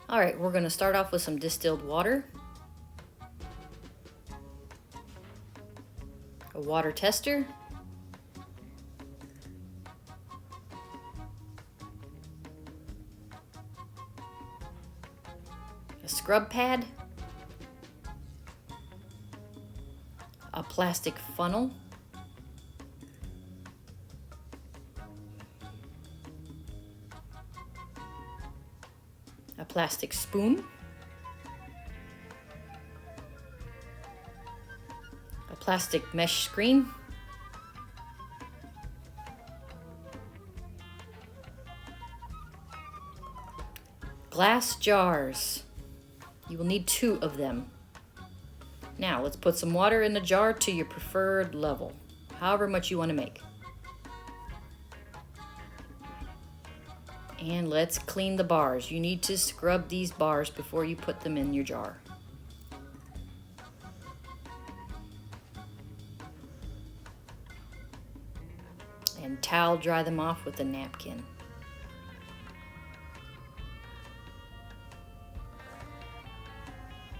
All right, we're gonna start off with some distilled water, a water tester, a scrub pad, a plastic funnel, a plastic spoon, a plastic mesh screen, glass jars. You will need 2 of them. Now let's put some water in the jar to your preferred level, however much you want to make. And let's clean the bars. You need to scrub these bars before you put them in your jar. And towel dry them off with a napkin.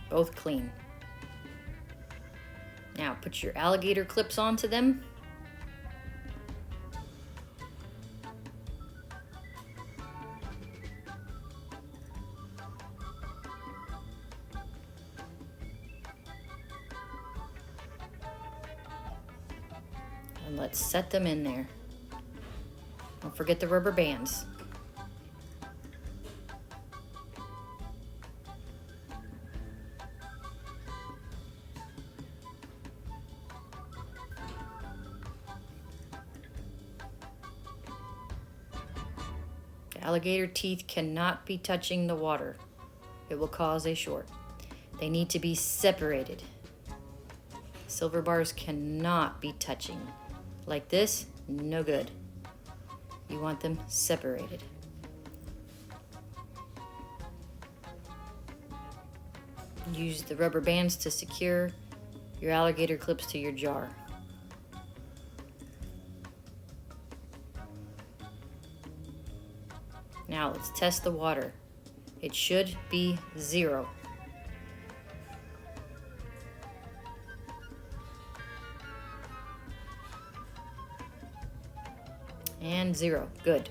Both clean. Now put your alligator clips onto them. And let's set them in there. Don't forget the rubber bands. Alligator teeth cannot be touching the water. It will cause a short. They need to be separated. Silver bars cannot be touching. Like this, no good. You want them separated. Use the rubber bands to secure your alligator clips to your jar. Now let's test the water. It should be 0. And 0. Good.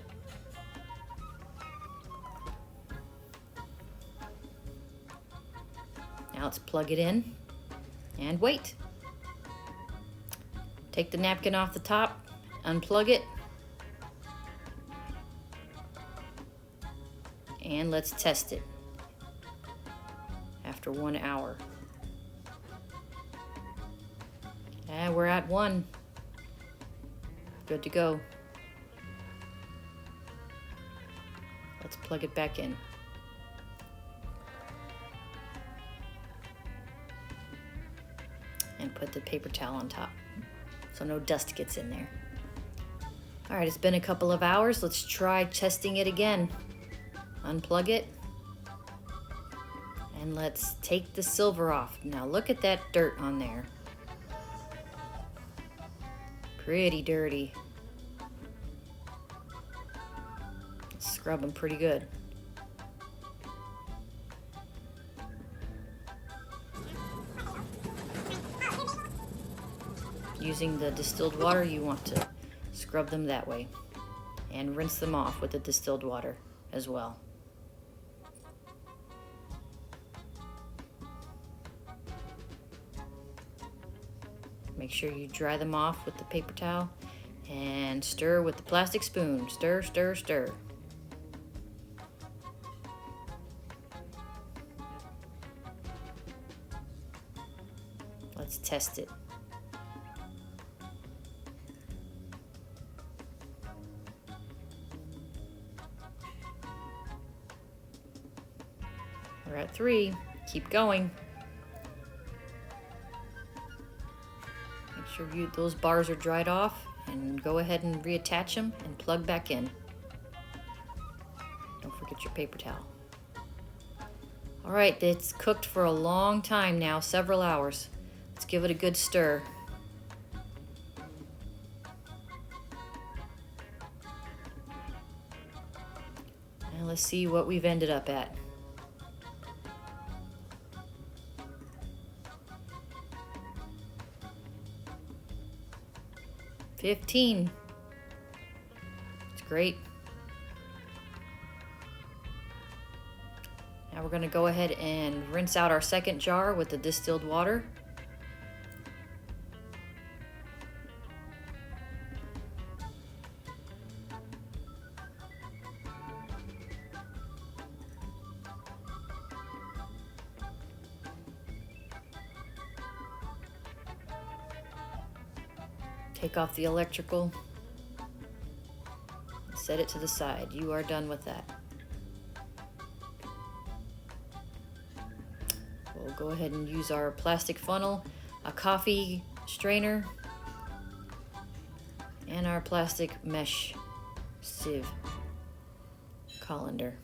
Now let's plug it in and wait. Take the napkin off the top, unplug it, and let's test it after 1 hour. And we're at 1. Good to go. Let's plug it back in. And put the paper towel on top so no dust gets in there. All right, it's been a couple of hours. Let's try testing it again. Unplug it. And let's take the silver off. Now look at that dirt on there. Pretty dirty. Let's scrub them pretty good. Using the distilled water, you want to scrub them that way. And rinse them off with the distilled water as well. Make sure you dry them off with the paper towel and stir with the plastic spoon. Stir, stir, stir. Let's test it. We're at 3. Keep going. Make sure those bars are dried off, and go ahead and reattach them and plug back in. Don't forget your paper towel. All right, it's cooked for a long time now, several hours. Let's give it a good stir. And let's see what we've ended up at. 15. It's great. Now we're going to go ahead and rinse out our second jar with the distilled water. Take off the electrical. Set it to the side. You are done with that. We'll go ahead and use our plastic funnel, a coffee strainer, and our plastic mesh sieve, colander,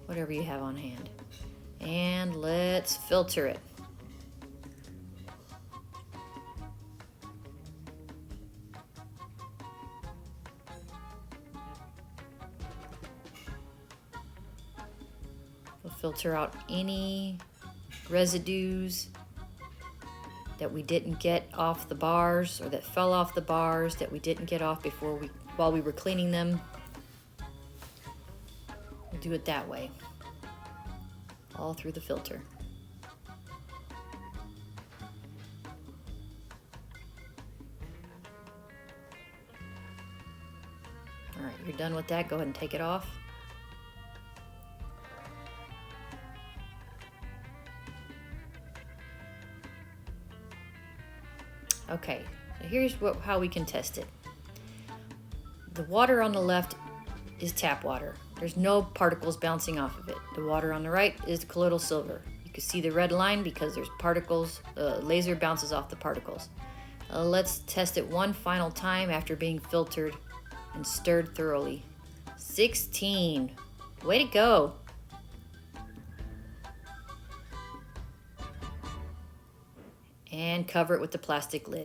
whatever you have on hand. And let's filter it. We'll filter out any residues that we didn't get off the bars, or that fell off the bars that we didn't get off while we were cleaning them. We'll do it that way, all through the filter. All right, you're done with that. Go ahead and take it off. Okay, so here's how we can test it. The water on the left is tap water. There's no particles bouncing off of it. The water on the right is colloidal silver. You can see the red line because there's particles. Laser bounces off the particles. Let's test it one final time after being filtered and stirred thoroughly. 16. Way to go. And cover it with the plastic lid.